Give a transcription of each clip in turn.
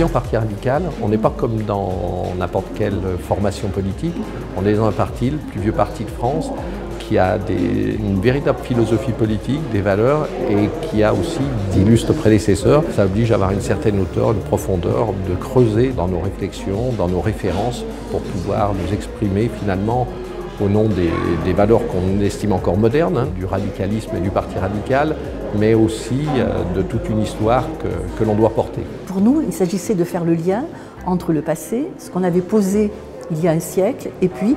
au Parti radical, on n'est pas comme dans n'importe quelle formation politique, on est dans un parti, le plus vieux parti de France, qui a une véritable philosophie politique, des valeurs et qui a aussi d'illustres prédécesseurs. Ça oblige à avoir une certaine hauteur, une profondeur, de creuser dans nos réflexions, dans nos références pour pouvoir nous exprimer finalement au nom des valeurs qu'on estime encore modernes, du radicalisme et du Parti radical, mais aussi de toute une histoire que l'on doit porter. Pour nous, il s'agissait de faire le lien entre le passé, ce qu'on avait posé il y a un siècle, et puis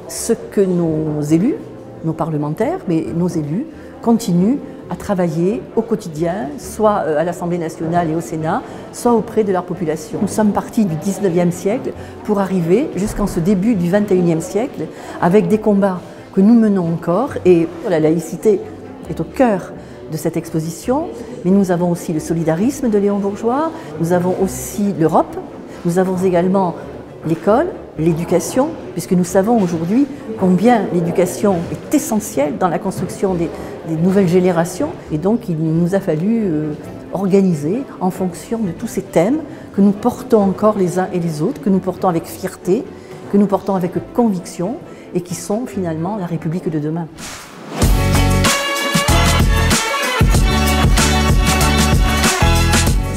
ce que nos élus, nos parlementaires, mais nos élus, continuent à travailler au quotidien, soit à l'Assemblée nationale et au Sénat, soit auprès de leur population. Nous sommes partis du 19e siècle pour arriver jusqu'en ce début du 21e siècle avec des combats que nous menons encore, et la laïcité est au cœur de cette exposition, mais nous avons aussi le solidarisme de Léon Bourgeois, nous avons aussi l'Europe, nous avons également l'école, l'éducation, puisque nous savons aujourd'hui combien l'éducation est essentielle dans la construction des nouvelles générations. Et donc il nous a fallu organiser en fonction de tous ces thèmes que nous portons encore les uns et les autres, que nous portons avec fierté, que nous portons avec conviction et qui sont finalement la République de demain.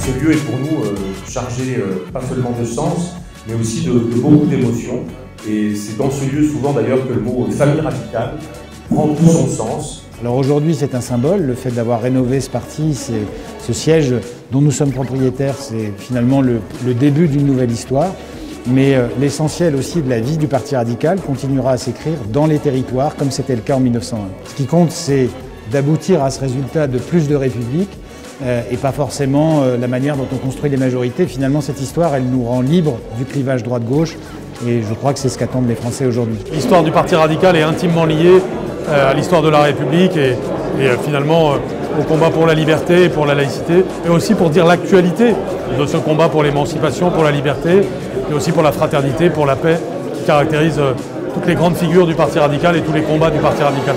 Ce lieu est pour nous chargé pas seulement de sens, mais aussi de beaucoup d'émotions. Et c'est dans ce lieu souvent d'ailleurs que le mot famille radicale prend tout son sens. Alors aujourd'hui c'est un symbole, le fait d'avoir rénové ce parti, ce siège dont nous sommes propriétaires, c'est finalement le début d'une nouvelle histoire. Mais l'essentiel aussi de la vie du Parti radical continuera à s'écrire dans les territoires comme c'était le cas en 1901. Ce qui compte c'est d'aboutir à ce résultat de plus de République et pas forcément la manière dont on construit les majorités. Finalement cette histoire elle nous rend libres du clivage droite-gauche et je crois que c'est ce qu'attendent les Français aujourd'hui. L'histoire du Parti radical est intimement liée à l'histoire de la République et finalement au combat pour la liberté et pour la laïcité, et aussi pour dire l'actualité de ce combat pour l'émancipation, pour la liberté, et aussi pour la fraternité, pour la paix, qui caractérise toutes les grandes figures du Parti radical et tous les combats du Parti radical.